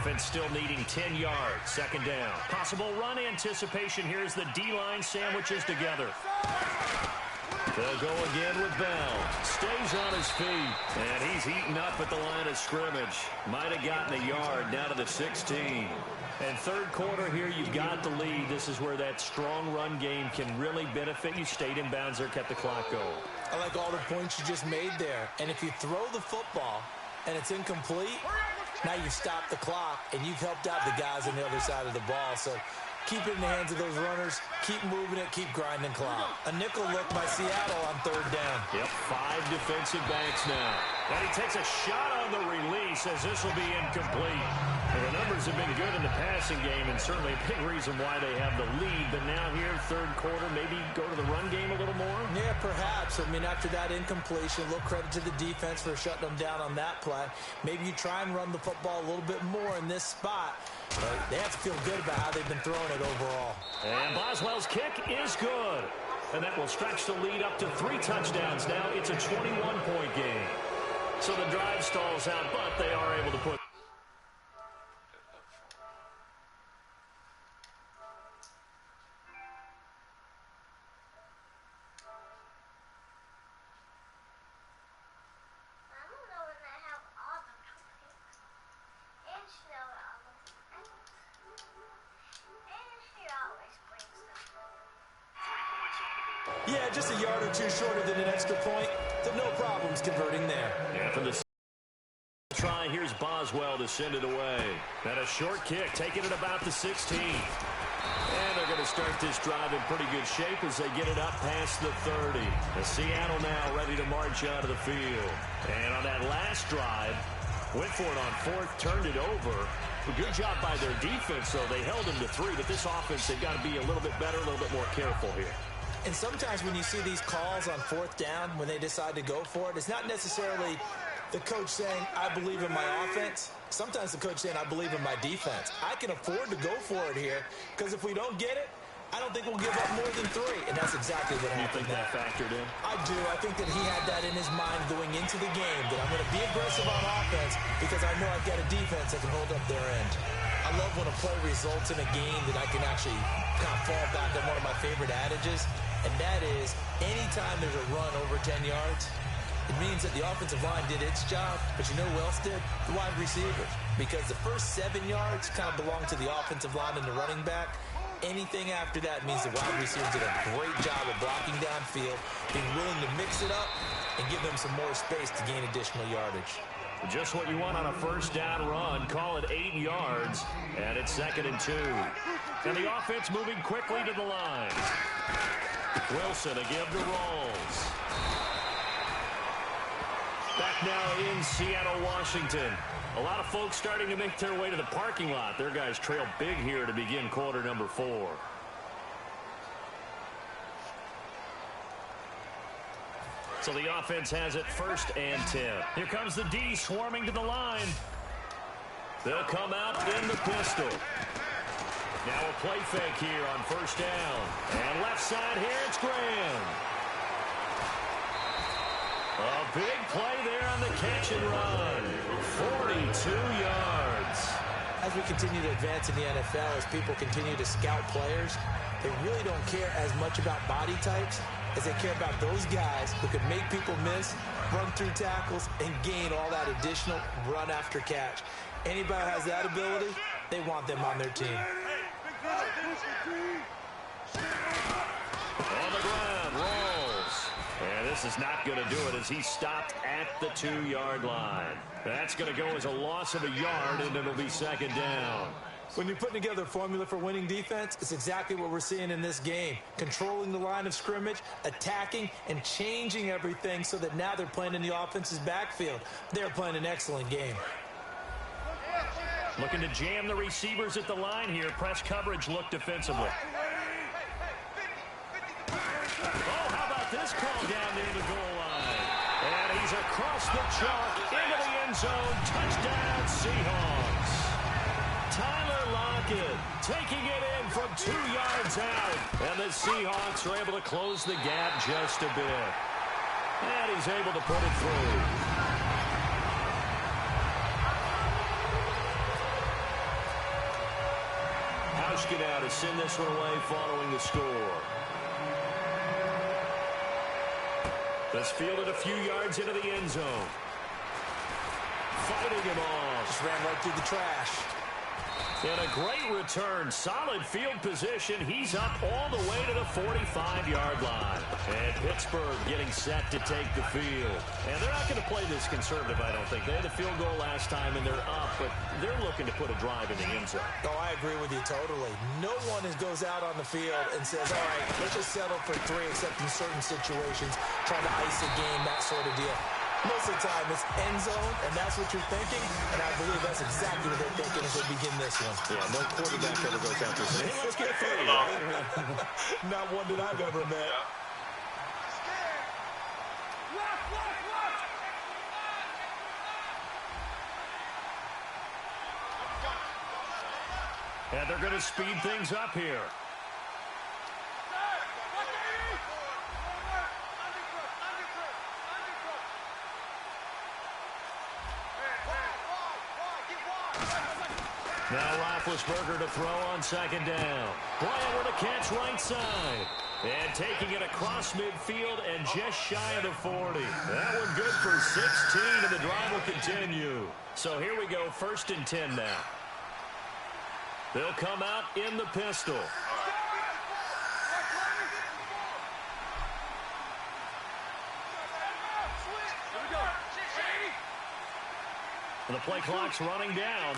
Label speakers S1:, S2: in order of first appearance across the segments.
S1: offense still needing 10 yards. Second down. Possible run anticipation here as the D-line sandwiches together. They'll go again with Bell. Stays on his feet. And he's eaten up at the line of scrimmage. Might have gotten a yard down to the 16. And third quarter here, you've got the lead. This is where that strong run game can really benefit you. Stayed in bounds there, kept the clock going.
S2: I like all the points you just made there. And if you throw the football and it's incomplete, now you've stopped the clock and you've helped out the guys on the other side of the ball. So keep it in the hands of those runners. Keep moving it. Keep grinding clock. A nickel look by Seattle on third down.
S1: Yep, 5 defensive backs now. And he takes a shot on the release as this will be incomplete. And the numbers have been good in the passing game and certainly a big reason why they have the lead. But now here, third quarter, maybe go to the run game a little more?
S2: Yeah, perhaps. I mean, after that incompletion, a little credit to the defense for shutting them down on that play. Maybe you try and run the football a little bit more in this spot. But they have to feel good about how they've been throwing it overall.
S1: And Boswell's kick is good. And that will stretch the lead up to 3 touchdowns. Now it's a 21-point game. So the drive stalls out, but they are able to put...
S2: Yeah, just a yard or two shorter than an extra point. So no problems converting there.
S1: Yeah, for the try, here's Boswell to send it away. And a short kick, taking it about the 16. And they're going to start this drive in pretty good shape as they get it up past the 30. The Seattle now ready to march out of the field. And on that last drive, went for it on fourth, turned it over. A good job by their defense, though. They held them to 3, but this offense, they've got to be a little bit better, a little bit more careful here.
S2: And sometimes when you see these calls on fourth down, when they decide to go for it, it's not necessarily the coach saying, I believe in my offense. Sometimes the coach saying, I believe in my defense. I can afford to go for it here because if we don't get it, I don't think we'll give up more than 3. And that's exactly what happened.
S1: You think that factored in?
S2: I do. I think that he had that in his mind going into the game, that I'm going to be aggressive on offense because I know I've got a defense that can hold up their end. I love when a play results in a game that I can actually kind of fall back on one of my favorite adages, and that is anytime there's a run over 10 yards, it means that the offensive line did its job, but you know who else did? The wide receivers. Because the first 7 yards kind of belong to the offensive line and the running back. Anything after that means the wide receivers did a great job of blocking downfield, being willing to mix it up, and give them some more space to gain additional yardage.
S1: Just what you want on a first down run. Call it 8 yards, and it's 2nd and 2. And the offense moving quickly to the line. Wilson, a give to Rolls. Back now in Seattle, Washington. A lot of folks starting to make their way to the parking lot. Their guys trail big here to begin quarter number 4. So the offense has it 1st and 10. Here comes the D swarming to the line. They'll come out in the pistol. Now a play fake here on 1st down. And left side here, it's Graham. A big play there on the catch and run. 42 yards.
S2: As we continue to advance in the NFL, as people continue to scout players, they really don't care as much about body types as they care about those guys who can make people miss, run through tackles, and gain all that additional run after catch. Anybody who has that ability, they want them on their team.
S1: On the ground, Rolls. And this is not going to do it as he stopped at the 2-yard line. That's going to go as a loss of a yard, and it'll be 2nd down.
S2: When you're putting together a formula for winning defense, it's exactly what we're seeing in this game. Controlling the line of scrimmage, attacking, and changing everything so that now they're playing in the offense's backfield. They're playing an excellent game.
S1: Looking to jam the receivers at the line here. Press coverage look defensively. Oh, how about this call down near the goal line? And he's across the chalk into the end zone. Touchdown, Seahawks. Tyler Lockett taking it in from 2 yards out. And the Seahawks are able to close the gap just a bit. And he's able to put it through. Nebraska now to send this one away following the score. This fielded a few yards into the end zone. Fighting him off.
S2: Just ran right through the trash.
S1: And a great return. Solid field position. He's up all the way to the 45-yard line. And Pittsburgh getting set to take the field. And they're not going to play this conservative, I don't think. They had the field goal last time, and they're up, but they're looking to put a drive in the end zone.
S2: Oh, I agree with you totally. No one goes out on the field and says, all right, let's just settle for 3, except in certain situations, trying to ice a game, that sort of deal. Most of the time, it's end zone, and that's what you're thinking, and I believe that's exactly what they're thinking as they begin this one.
S1: Yeah, no quarterback ever goes out there and says, hey, let's get 3.
S2: Not one that I've ever met.
S1: And they're going to speed things up here. Now Roethlisberger to throw on second down. Bryant with a catch right side. And taking it across midfield and just shy of the 40. That one good for 16, and the drive will continue. So here we go, 1st and 10 now. They'll come out in the pistol. And the play clock's running down.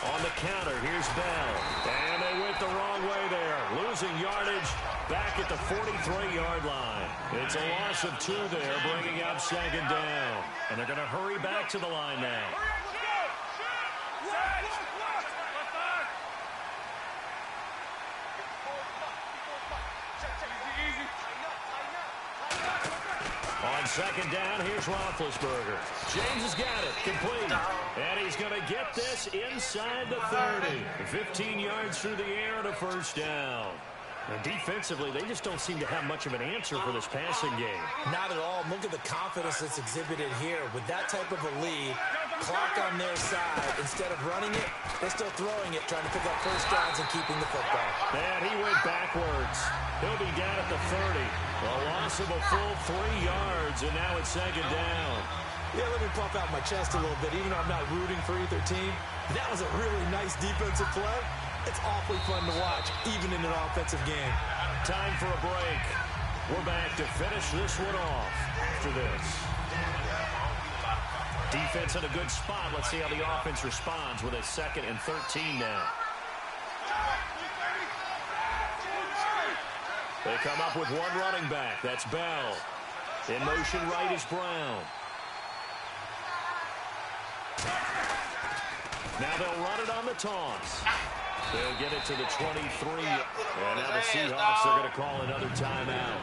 S1: On the counter, here's Bell. And they went the wrong way there. Losing yardage back at the 43-yard line. It's a loss of 2 there, bringing up second down. And they're going to hurry back to the line now. On second down, here's Roethlisberger. James has got it, complete. And he's going to get this inside the 30. 15 yards through the air and a first down. And defensively, they just don't seem to have much of an answer for this passing game.
S2: Not at all. Look at the confidence that's exhibited here. With that type of a lead, clock on their side, instead of running it, they're still throwing it, trying to pick up first downs and keeping the football.
S1: And he went backwards. He'll be down at the 30. A loss of a full 3 yards, and now it's second down.
S2: Yeah, let me puff out my chest a little bit, even though I'm not rooting for either team. That was a really nice defensive play. It's awfully fun to watch, even in an offensive game.
S1: Time for a break. We're back to finish this one off after this. Defense in a good spot. Let's see how the offense responds with a 2nd and 13 now. They come up with one running back. That's Bell. In motion right is Brown. Now they'll run it on the toss. They'll get it to the 23. And now the Seahawks are going to call another timeout.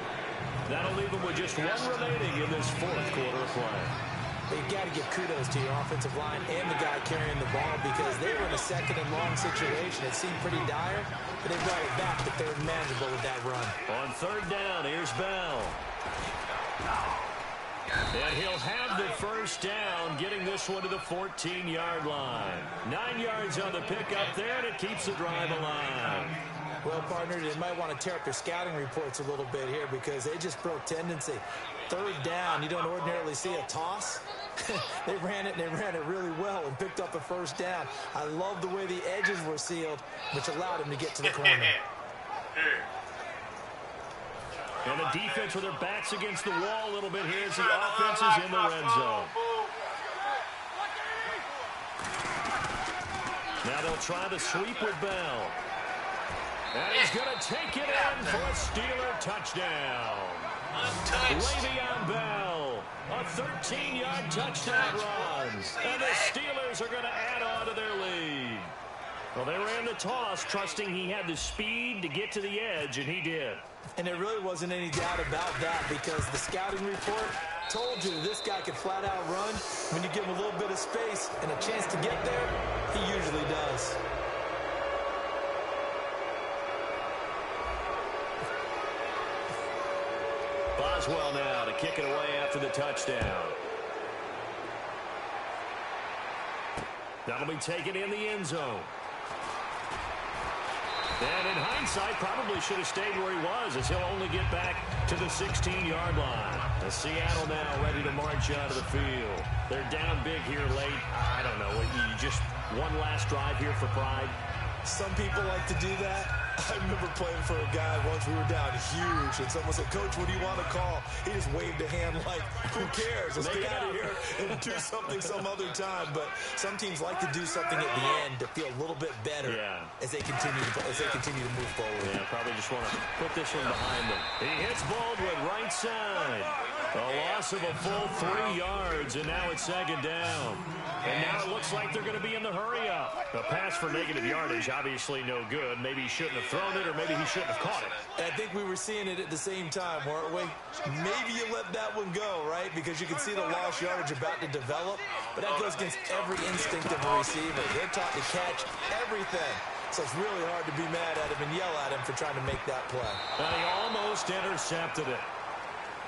S1: That'll leave them with just one remaining in this 4th quarter of play.
S2: You've got to give kudos to your offensive line and the guy carrying the ball, because they were in a 2nd and long situation. It seemed pretty dire, but they brought it back to 3rd and manageable with that run.
S1: On 3rd down, here's Bell. And he'll have the first down, getting this one to the 14-yard line. 9 yards on the pickup there, and it keeps the drive alive.
S2: Well, partner, they might want to tear up their scouting reports a little bit here, because they just broke tendency. 3rd down, you don't ordinarily see a toss. They ran it, and they ran it really well and picked up a first down. I love the way the edges were sealed, which allowed them to get to the corner.
S1: And the defense with their backs against the wall a little bit here as the offense is in the red zone. Now they'll try the sweep with Bell. And he's going to take it in for a Steeler touchdown. Le'Veon Bell, a 13-yard touchdown run. And the Steelers are going to add on to their lead. Well, they ran the toss, trusting he had the speed to get to the edge, and he did.
S2: And there really wasn't any doubt about that, because the scouting report told you this guy could flat out run. When you give him a little bit of space and a chance to get there, he usually does.
S1: Boswell now to kick it away after the touchdown. That'll be taken in the end zone. And in hindsight, probably should have stayed where he was, as he'll only get back to the 16-yard line. The Seattle now ready to march out of the field. They're down big here late. I don't know. You just one last drive here for pride.
S2: Some people like to do that. I remember playing for a guy once. We were down huge, and someone said, "Coach, what do you want to call?" He just waved a hand like, "Who cares? Let's get out of here and do something some other time." But some teams like to do something at the end to feel a little bit better as they continue to move forward.
S1: Yeah, probably just want to put this one behind them. He hits Baldwin right side. A loss of a full 3 yards, and now it's second down. And now it looks like they're going to be in the hurry-up. A pass for negative yardage, obviously no good. Maybe he shouldn't have thrown it, or maybe he shouldn't have caught it.
S2: I think we were seeing it at the same time, weren't we? Maybe you let that one go, right? Because you can see the lost yardage about to develop. But that goes against every instinct of a receiver. They're taught to catch everything. So it's really hard to be mad at him and yell at him for trying to make that play.
S1: And he almost intercepted it.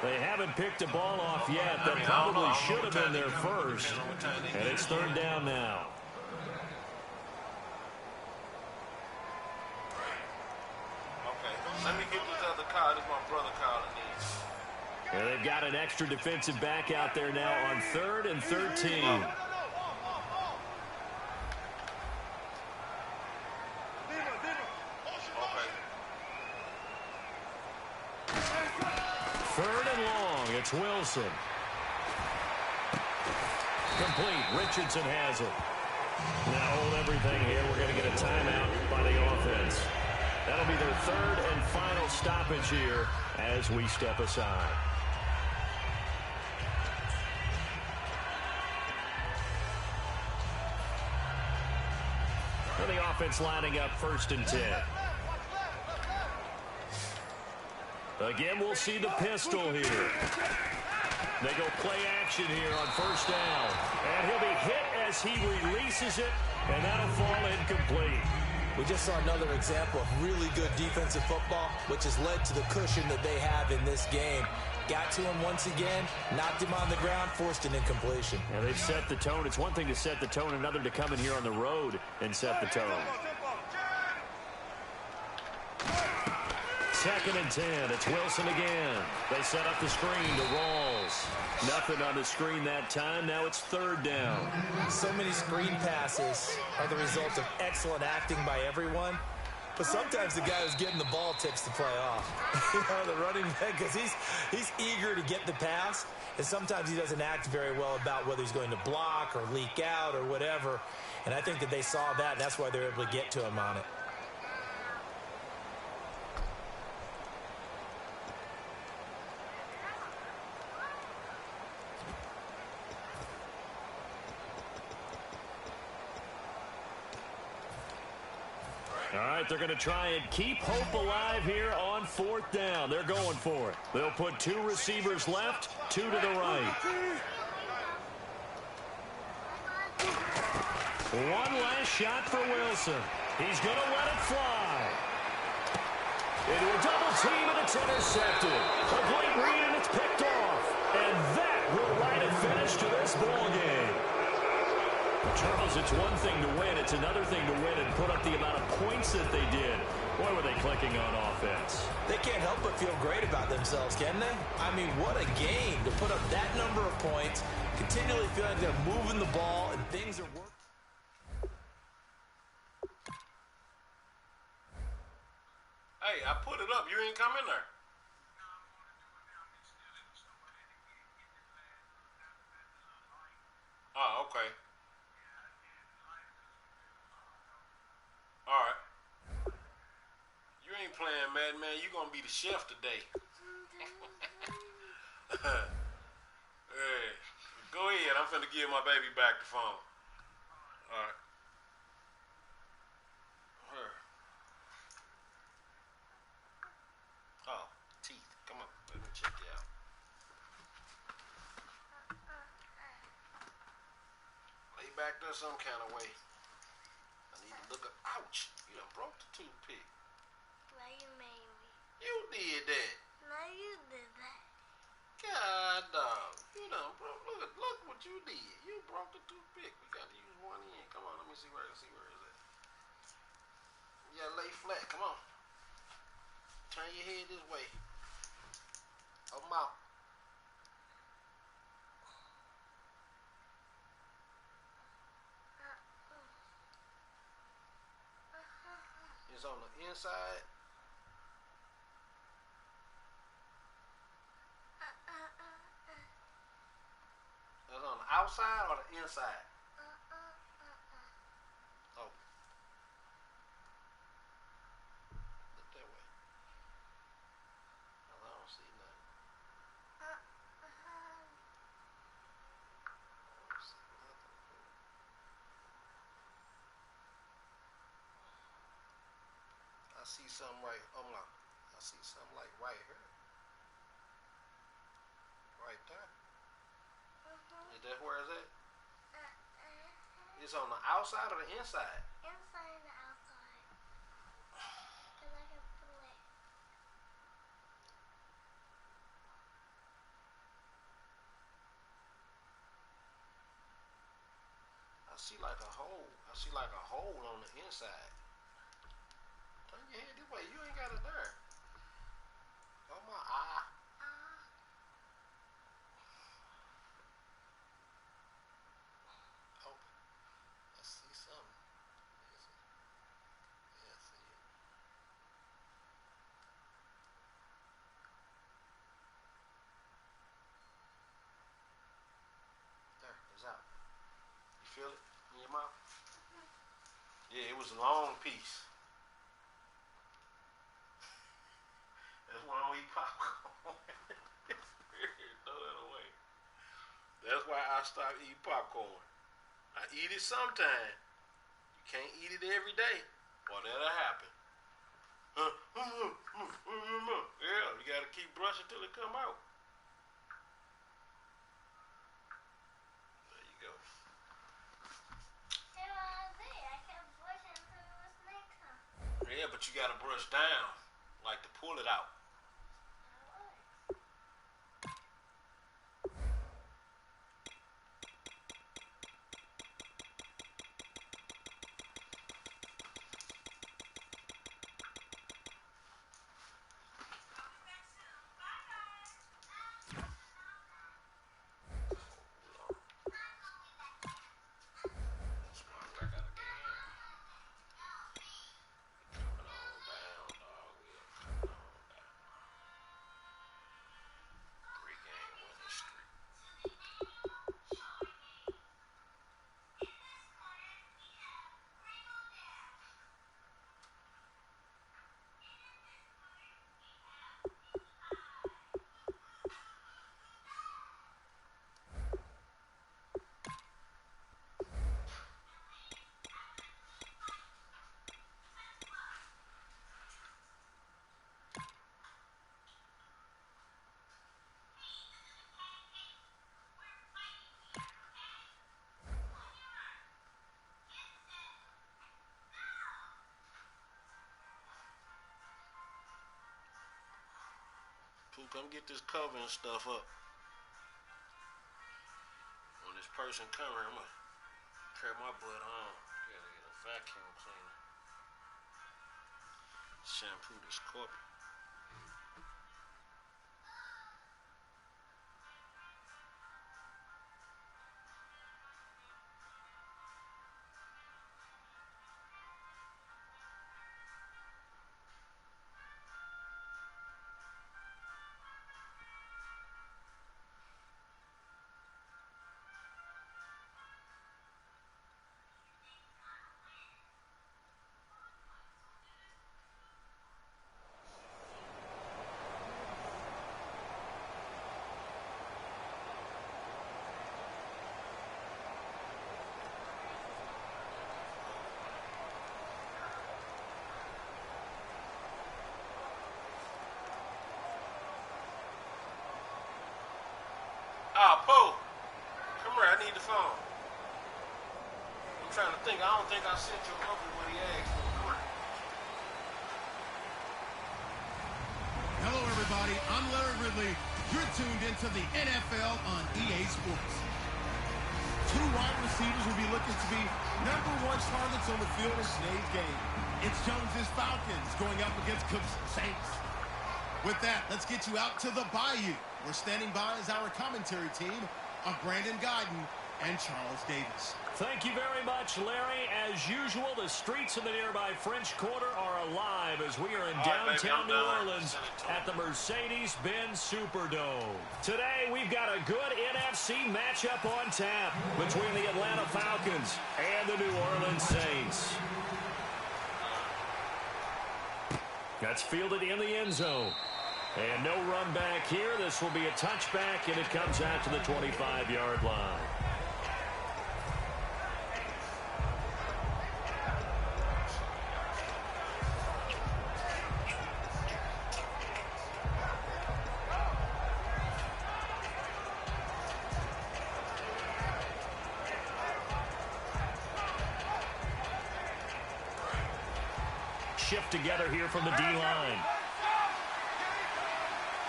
S1: They haven't picked a ball off yet. That probably should have been their first. And it's third down now.
S3: Okay, let me get this other card. This is my brother calling in.
S1: And they've got an extra defensive back out there now on 3rd and 13. Third and long, it's Wilson. Complete, Richardson has it. Now hold everything here. We're going to get a timeout by the offense. That'll be their third and final stoppage here as we step aside. And the offense lining up 1st and 10. Again, we'll see the pistol here. They go play action here on 1st down. And he'll be hit as he releases it, and that'll fall incomplete.
S2: We just saw another example of really good defensive football, which has led to the cushion that they have in this game. Got to him once again, knocked him on the ground, forced an incompletion.
S1: Yeah, they've set the tone. It's one thing to set the tone, another to come in here on the road and set the tone. 2nd and 10. It's Wilson again. They set up the screen to Rawls. Nothing on the screen that time. Now it's 3rd down.
S2: So many screen passes are the result of excellent acting by everyone. But sometimes the guy who's getting the ball takes the play off. The running back, because he's eager to get the pass. And sometimes he doesn't act very well about whether he's going to block or leak out or whatever. And I think that they saw that. And that's why they were able to get to him on it.
S1: All right, they're going to try and keep hope alive here on 4th down. They're going for it. They'll put 2 receivers left, 2 to the right. One last shot for Wilson. He's going to let it fly. Into a double team, and it's intercepted. A great read, and it's picked off. And that will write a finish to this ball game. Charles, it's one thing to win. It's another thing to win and put up the amount of points that they did. Boy, were they clicking on offense.
S2: They can't help but feel great about themselves, can they? I mean, what a game to put up that number of points, continually feel like they're moving the ball and things are working.
S3: Hey, I put it up. You ain't come in there. Oh, okay. All right. You ain't playing, man. You gonna be the chef today. Hey, go ahead. I'm finna give my baby back the phone. All right. Oh, teeth. Come on. Let me check you out. Lay back there some kind of way. I need to look up. Ouch! You done broke the toothpick.
S4: Now you made me.
S3: You did that.
S4: Now you did that.
S3: God, dog. You done broke. Look what you did. You broke the toothpick. We got to use one end. Come on, let me see where. See where is it? Yeah, lay flat. Come on. Turn your head this way. Open mouth. It's on the inside. It's on the outside or the inside? Oh. Look that way. I don't see nothing. I don't see nothing. I see something right. Oh my. I see something like right here. Right there. Is that where it's at? It's on the outside or the inside?
S4: Inside and outside. Because I can feel it.
S3: I see like a hole. I see like a hole on the inside. Turn your head this way. You ain't got it there. Oh my eye. Oh, I see something. Yeah, see it. There, it's out. You feel it in your mouth? Yeah, it was a long piece. That's why I don't eat popcorn. Throw that away. That's why I stopped eating popcorn. I eat it sometime. You can't eat it every day, or that'll happen. Yeah, you gotta keep brushing till it come out. There you go.
S4: I kept brushing until it was nighttime.
S3: Yeah, but you gotta brush down, like to pull it out. Pooh, come get this cover and stuff up. When this person come here, I'm gonna tear my butt on. Gotta get a vacuum cleaner. Shampoo the scorpion. Ah, Pooh, come here. I need the phone. I'm trying to think. I don't think I sent your uncle what he asked for. Come here.
S5: Hello, everybody. I'm Larry Ridley. You're tuned into the NFL on EA Sports. Two wide receivers will be looking to be #1 targets on the field in today's game. It's Jones's Falcons going up against Cook's Saints. With that, let's get you out to the Bayou. We're standing by as our commentary team of Brandon Guyton and Charles Davis.
S1: Thank you very much, Larry. As usual, the streets of the nearby French Quarter are alive as we are in downtown New Orleans at the Mercedes-Benz Superdome. Today, we've got a good NFC matchup on tap between the Atlanta Falcons and the New Orleans Saints. That's fielded in the end zone. And no run back here. This will be a touchback, and it comes out to the 25-yard line. Shift together here from the D-line.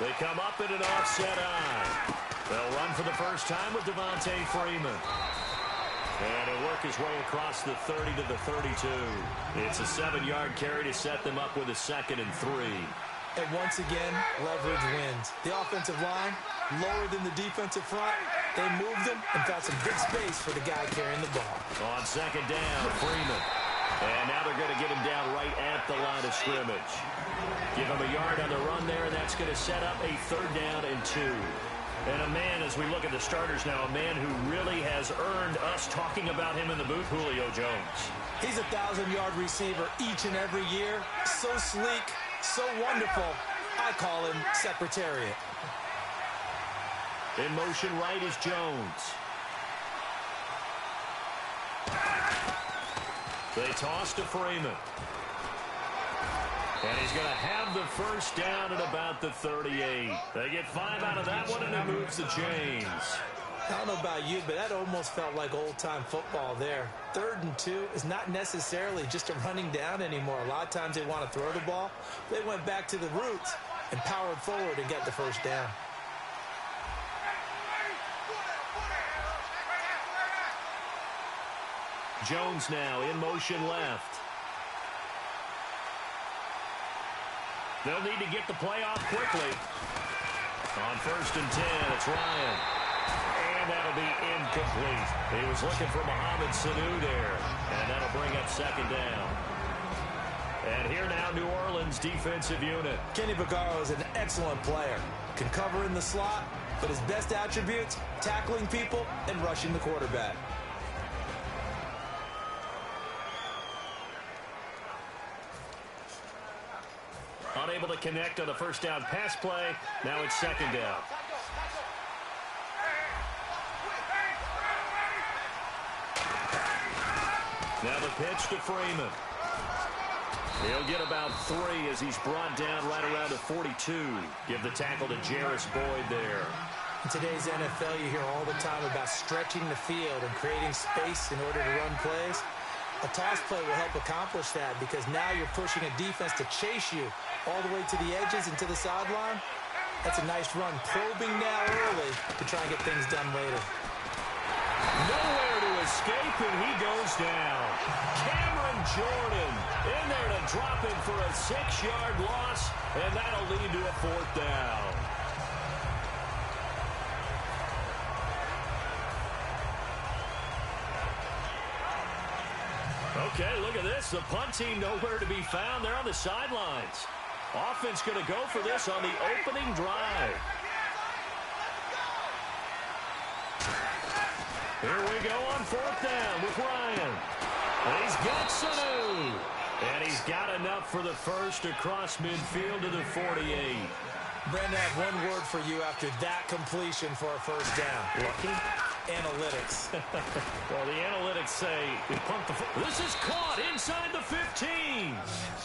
S1: They come up in an offset eye. They'll run for the first time with Devontae Freeman. And he'll work his way across the 30 to the 32. It's a 7-yard carry to set them up with a 2nd and 3.
S2: And once again, leverage wins. The offensive line, lower than the defensive front. They moved them and found some big space for the guy carrying the ball.
S1: On 2nd down, Freeman. And now they're going to get him down right at the line of scrimmage. Give him a yard on the run there, and that's going to set up a 3rd down and 2. And a man, as we look at the starters now, a man who really has earned us talking about him in the booth, Julio Jones.
S2: He's a 1,000-yard receiver each and every year. So sleek, so wonderful. I call him Secretariat.
S1: In motion right is Jones. They toss to Freeman. And he's going to have the first down at about the 38. They get 5 out of that one, and it moves the chains.
S2: I don't know about you, but that almost felt like old-time football there. 3rd and 2 is not necessarily just a running down anymore. A lot of times they want to throw the ball. They went back to the roots and powered forward and got the first down.
S1: Jones now in motion left. They'll need to get the play off quickly. On 1st and 10, it's Ryan. And that'll be incomplete. He was looking for Mohamed Sanu there. And that'll bring up 2nd down. And here now, New Orleans defensive unit.
S2: Kenny Vaccaro is an excellent player. Can cover in the slot, but his best attributes, tackling people and rushing the quarterback.
S1: Unable to connect on the first down pass play. Now it's 2nd down. Now the pitch to Freeman. He'll get about 3 as he's brought down right around the 42. Give the tackle to Jarris Boyd there.
S2: In today's NFL, you hear all the time about stretching the field and creating space in order to run plays. A toss play will help accomplish that because now you're pushing a defense to chase you all the way to the edges and to the sideline. That's a nice run, probing now early to try and get things done later.
S1: Nowhere to escape, and he goes down. Cameron Jordan in there to drop him for a 6-yard loss, and that'll lead to a 4th down. Okay, look at this. The punt team nowhere to be found. They're on the sidelines. Offense going to go for this on the opening drive. Here we go on 4th down with Ryan. And he's got Sanu. And he's got enough for the first across midfield to the 48.
S2: Brandon, I have one word for you after that completion for a first down.
S1: Lucky?
S2: Analytics.
S1: Well, the analytics say he pumped the This is caught inside the 15.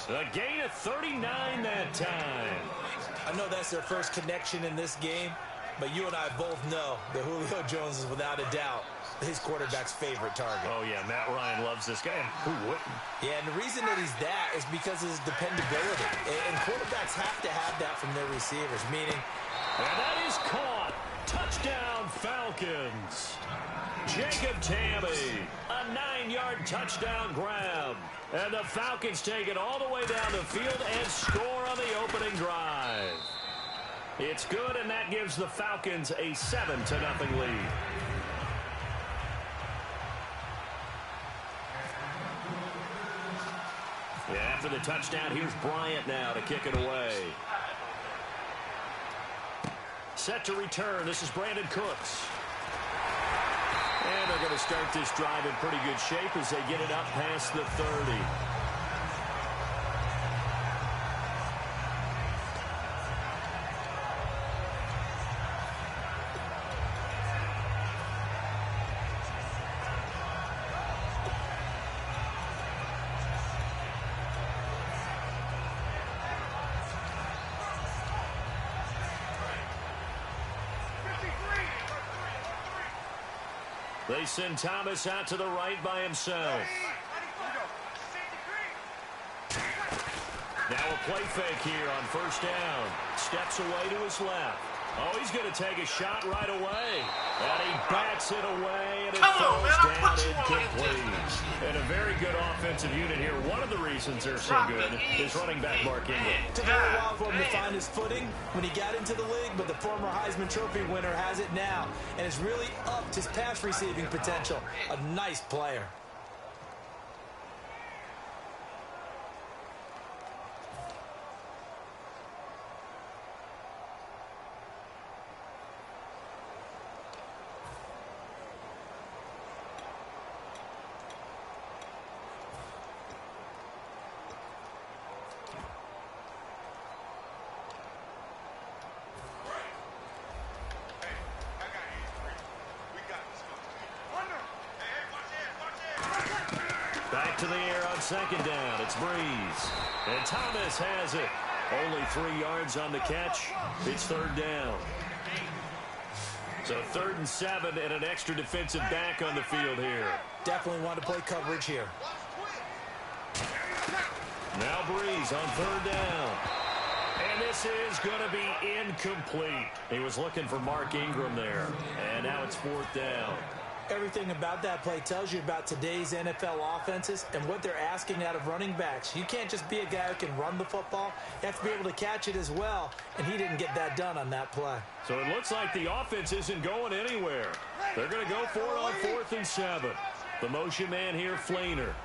S1: A gain of 39 that time.
S2: I know that's their first connection in this game, but you and I both know that Julio Jones is without a doubt his quarterback's favorite target.
S1: Oh, yeah, Matt Ryan loves this guy. Who wouldn't?
S2: Yeah, and the reason that he's that is because of his dependability. And quarterbacks have to have that from their receivers, meaning...
S1: And that is caught. Touchdown, Falcons. Jacob Tamme, a 9-yard touchdown grab. And the Falcons take it all the way down the field and score on the opening drive. It's good, and that gives the Falcons a 7-0 lead. After the touchdown, here's Bryant now to kick it away. Set to return. This is Brandon Cooks. And they're going to start this drive in pretty good shape as they get it up past the 30. They send Thomas out to the right by himself. Now a play fake here on first down. Steps away to his left. Oh, he's going to take a shot right away. And he bats it away, and it falls down incomplete. And a very good offensive unit here. One of the reasons they're so good is running back Mark Ingram.
S2: It took a little while for him to find his footing when he got into the league, but the former Heisman Trophy winner has it now, and has really upped his pass receiving potential. A nice player.
S1: To the air on second down. It's Breeze. And Thomas has it. Only 3 yards on the catch. It's third down. So 3rd and 7 and an extra defensive back on the field here.
S2: Definitely want to play coverage here.
S1: Now Breeze on 3rd down. And this is going to be incomplete. He was looking for Mark Ingram there. And now it's 4th down.
S2: Everything about that play tells you about today's NFL offenses and what they're asking out of running backs. You can't just be a guy who can run the football. You have to be able to catch it as well, and he didn't get that done on that play.
S1: So it looks like the offense isn't going anywhere. They're going to go for it on 4th and 7. The motion man here, Flainer.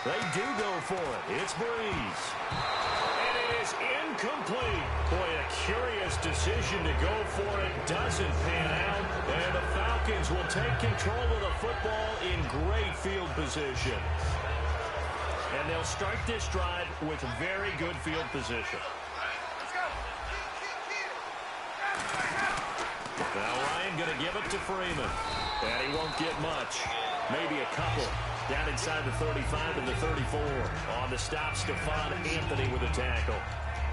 S1: They do go for it. It's Breeze. And it is incomplete. Boy, a curious decision to go for it. Doesn't pan out. And the Falcons will take control of the football in great field position. And they'll start this drive with very good field position. Now Ryan going to give it to Freeman. And he won't get much. Maybe a couple. Down inside the 35 and the 34. On the stop, Stephon Anthony with a tackle.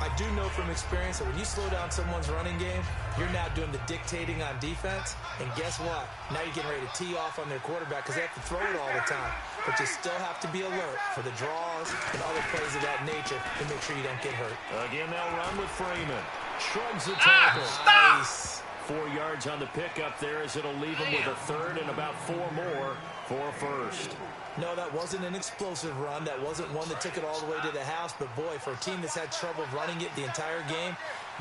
S2: I do know from experience that when you slow down someone's running game, you're now doing the dictating on defense. And guess what? Now you're getting ready to tee off on their quarterback because they have to throw it all the time. But you still have to be alert for the draws and other plays of that nature to make sure you don't get hurt.
S1: Again, they'll run with Freeman. Shrugs the tackle.
S2: Nice.
S1: 4 yards on the pickup there as it'll leave him with a 3rd and about 4 more for a 1st.
S2: No, that wasn't an explosive run. That wasn't one that took it all the way to the house. But, boy, for a team that's had trouble running it the entire game,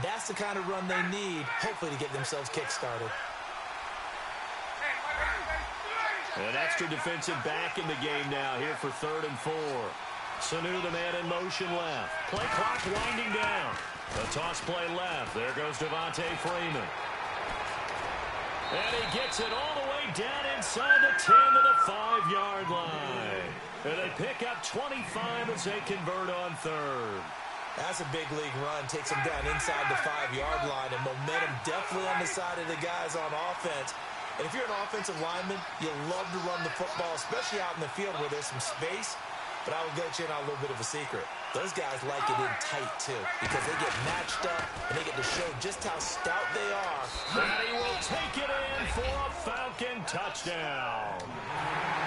S2: that's the kind of run they need, hopefully, to get themselves kick-started.
S1: An extra defensive back in the game now here for 3rd and 4. Sanu, the man in motion left. Play clock winding down. A toss play left. There goes Devontae Freeman. And he gets it all the way down inside the 10 to the 5-yard line. And they pick up 25 as they convert on 3rd.
S2: That's a big league run. Takes them down inside the 5-yard line. And momentum definitely on the side of the guys on offense. And if you're an offensive lineman, you love to run the football, especially out in the field where there's some space. But I will get you in on a little bit of a secret. Those guys like it in tight, too, because they get matched up, and they get to show just how stout they are.
S1: And he will take it in for a Falcon touchdown.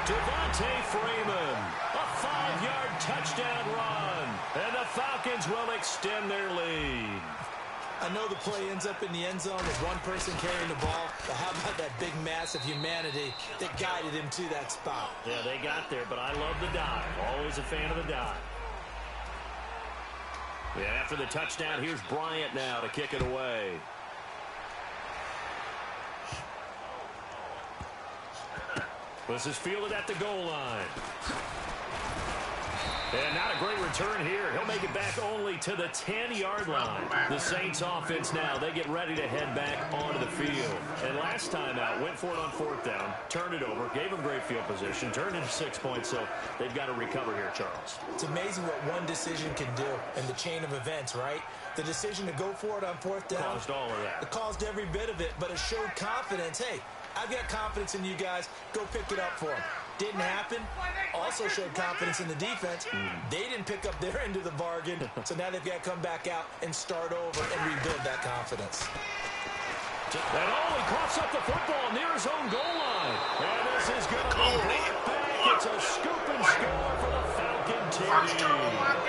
S1: Devontae Freeman, a 5-yard touchdown run, and the Falcons will extend their lead.
S2: I know the play ends up in the end zone with one person carrying the ball, but how about that big mass of humanity that guided him to that spot?
S1: Yeah, they got there, but I love the dive. Always a fan of the dive. Yeah, after the touchdown, here's Bryant now to kick it away. This is fielded at the goal line. And not a great return here. He'll make it back only to the 10-yard line. The Saints offense now, they get ready to head back onto the field. And last time out, went for it on 4th down, turned it over, gave them great field position, turned into 6 points, so they've got to recover here, Charles.
S2: It's amazing what one decision can do in the chain of events, right? The decision to go for it on 4th down.
S1: Caused all of that.
S2: It caused every bit of it, but it showed confidence. Hey, I've got confidence in you guys. Go pick it up for them. Didn't happen. Also showed confidence in the defense. They didn't pick up their end of the bargain, so now they've got to come back out and start over and rebuild that confidence.
S1: And he coughs up the football near his own goal line. And this is going to be brought back. It's a scoop and score for the Falcon team.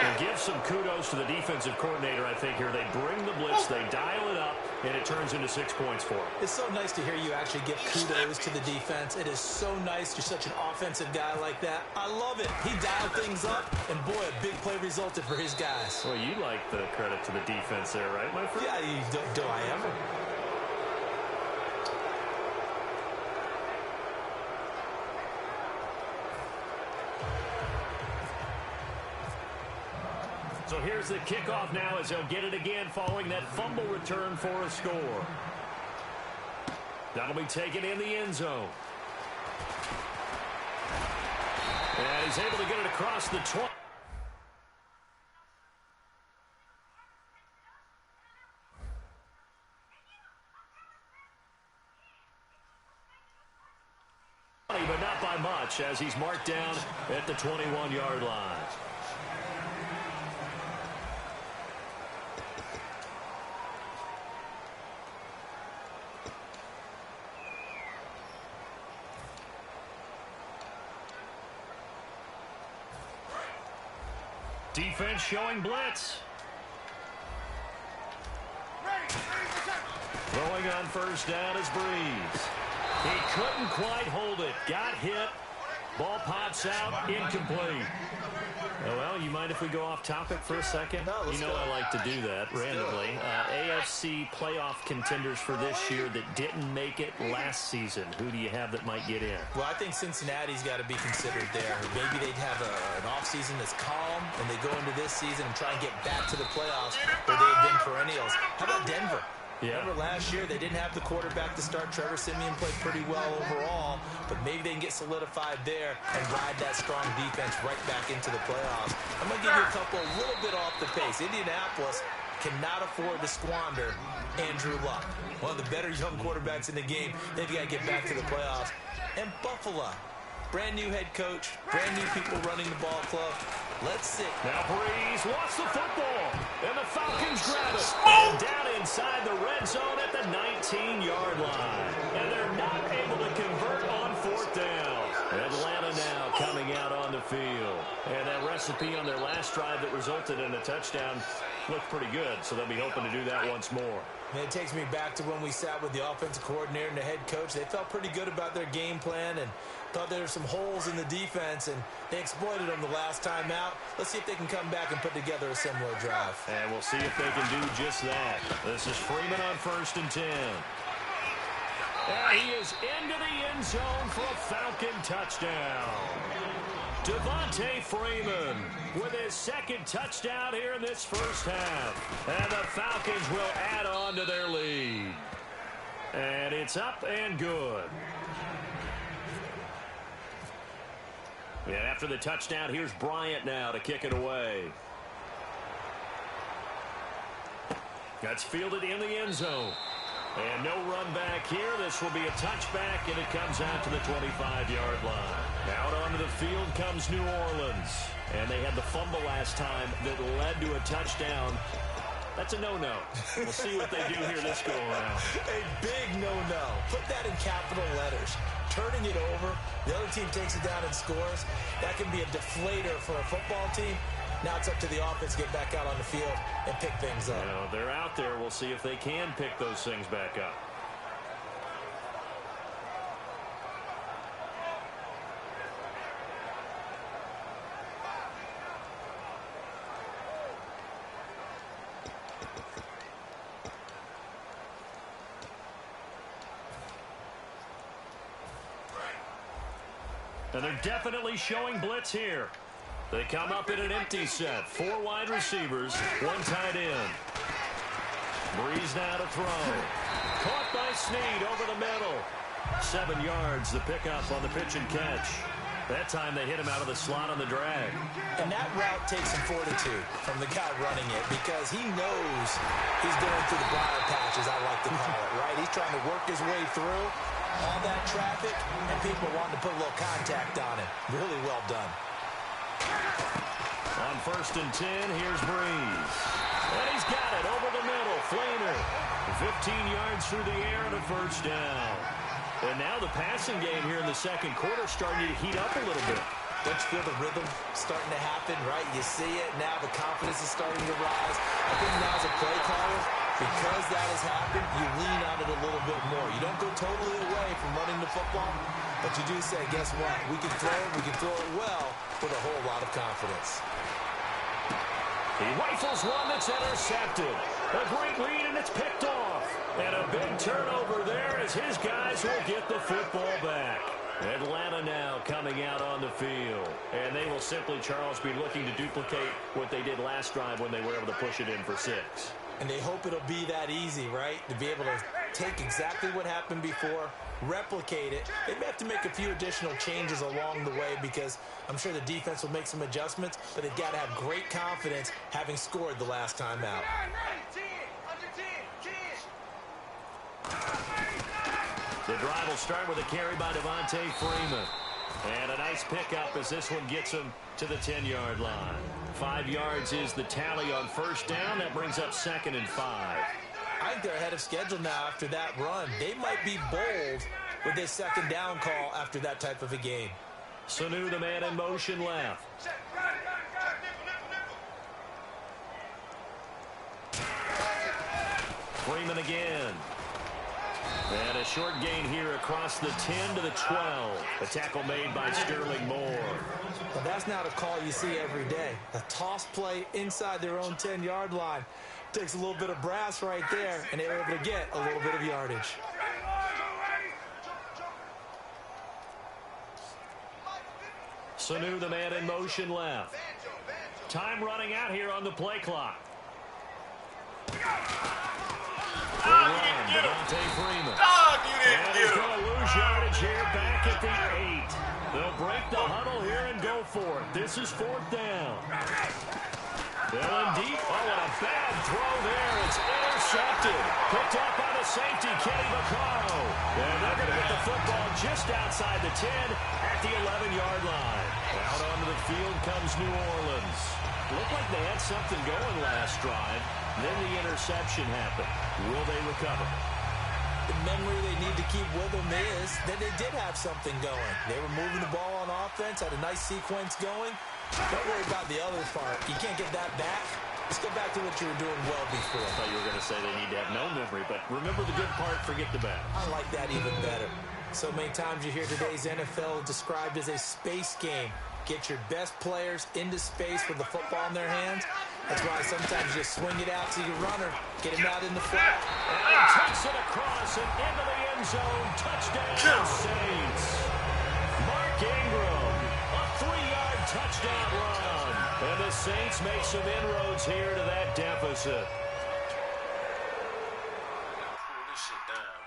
S1: And give some kudos to the defensive coordinator, I think, here. They bring the blitz, they dial it up, and it turns into 6 points for them.
S2: It's so nice to hear you actually give kudos to the defense. It is so nice. You're such an offensive guy like that. I love it. He dialed things up, and boy, a big play resulted for his guys.
S1: Well, you like the credit to the defense there, right, my friend?
S2: Yeah, do I ever?
S1: So here's the kickoff now as they'll get it again following that fumble return for a score. That'll be taken in the end zone. And he's able to get it across the 20. But not by much as he's marked down at the 21-yard line. Defense showing blitz. Throwing on 1st down is Breeze. He couldn't quite hold it. Got hit. Ball pops out. Incomplete. Oh, well, you mind if we go off topic for a second?
S2: No, let's go.
S1: I like to do that randomly. AFC playoff contenders for this year that didn't make it last season. Who do you have that might get in?
S2: Well, I think Cincinnati's got to be considered there. Maybe they'd have an offseason that's calm, and they go into this season and try and get back to the playoffs where they've been perennials. How about Denver?
S1: Yeah.
S2: Remember last year, they didn't have the quarterback to start. Trevor Siemian played pretty well overall, but maybe they can get solidified there and ride that strong defense right back into the playoffs. I'm going to give you a couple a little bit off the pace. Indianapolis cannot afford to squander Andrew Luck, one of the better young quarterbacks in the game. They've got to get back to the playoffs. And Buffalo, brand new head coach, brand new people running the ball club. Let's see.
S1: Now Breeze wants the football, and the Falcons grab it. And down inside the red zone at the 19-yard line. And they're not able to convert on 4th down. Atlanta now coming out on the field. And that recipe on their last drive that resulted in a touchdown looked pretty good, so they'll be hoping to do that once more.
S2: And it takes me back to when we sat with the offensive coordinator and the head coach. They felt pretty good about their game plan and thought there were some holes in the defense, and they exploited them the last time out. Let's see if they can come back and put together a similar drive.
S1: And we'll see if they can do just that. This is Freeman on 1st and 10. And he is into the end zone for a Falcon touchdown. Devontae Freeman with his 2nd touchdown here in this first half. And the Falcons will add on to their lead. And it's up and good. And after the touchdown, here's Bryant now to kick it away. That's fielded in the end zone. And no run back here. This will be a touchback, and it comes out to the 25-yard line. Out onto the field comes New Orleans. And they had the fumble last time that led to a touchdown. That's a no-no. We'll see what they do here this go-around.
S2: A big no-no. Put that in capital letters. Turning it over, the other team takes it down and scores. That can be a deflator for a football team. Now it's up to the offense to get back out on the field and pick things up.
S1: Well, they're out there. We'll see if they can pick those things back up. And they're definitely showing blitz here. They come up in an empty set. 4 wide receivers, 1 tight end. Breeze now to throw. Caught by Snead over the middle. 7 yards, the pickup on the pitch and catch. That time they hit him out of the slot on the drag.
S2: And that route takes some fortitude from the guy running it because he knows he's going through the briar patch, as I like to call it, right? He's trying to work his way through all that traffic, and people wanting to put a little contact on it. Really well done.
S1: On 1st and 10, here's Breeze. And he's got it over the middle. Flainer, 15 yards through the air and a first down. And now the passing game here in the second quarter starting to heat up a little bit.
S2: Don't you feel the rhythm starting to happen, right? You see it. Now the confidence is starting to rise. I think now as a play caller, because that has happened, you lean on it a little bit more. You don't go totally away from running the football, but you do say, guess what? We can throw it well with a whole lot of confidence.
S1: He rifles one that's intercepted. A great lead, and it's picked off. And a big turnover there as his guys will get the football back. Atlanta now coming out on the field. And they will simply, Charles, be looking to duplicate what they did last drive when they were able to push it in for 6.
S2: And they hope it'll be that easy, right? To be able to take exactly what happened before, replicate it. They may have to make a few additional changes along the way because I'm sure the defense will make some adjustments, but they've got to have great confidence having scored the last time out.
S1: The drive will start with a carry by Devontae Freeman. And a nice pickup as this one gets him to the 10-yard line. 5 yards is the tally on first down. That brings up 2nd and 5.
S2: I think they're ahead of schedule now after that run. They might be bold with this 2nd down call after that type of a game.
S1: Sanu, the man in motion left. Freeman again. And a short gain here across the 10 to the 12. A tackle made by Sterling Moore.
S2: Well, that's not a call you see every day. A toss play inside their own 10-yard line. Takes a little bit of brass right there, and they're able to get a little bit of yardage.
S1: Sanu, the man in motion left. Time running out here on the play clock. Devontae Freeman. And he's going to lose yardage here back at the 8. They'll break the huddle here and go for it. This is 4th down. Dylan deep. Oh, and a bad throw there. It's intercepted. Picked up by the safety, Kenny Vaccaro. And they're going to get the football just outside the 10 at the 11-yard line. Out onto the field comes New Orleans. Looked like they had something going last drive. Then the interception happened. Will they recover?
S2: The memory they need to keep with them is that they did have something going. They were moving the ball on offense, had a nice sequence going. Don't worry about the other part. You can't get that back. Let's go back to what you were doing well before.
S1: I thought you were going to say they need to have no memory, but remember the good part, forget the bad.
S2: I like that even better. So many times you hear today's NFL described as a space game. Get your best players into space with the football in their hands. That's why sometimes you swing it out to your runner, get him out in the flat.
S1: And he takes it across and into the end zone. Touchdown, Saints. Mark Ingram, a 3-yard touchdown run. And the Saints make some inroads here to that deficit.
S3: Pull this shit down,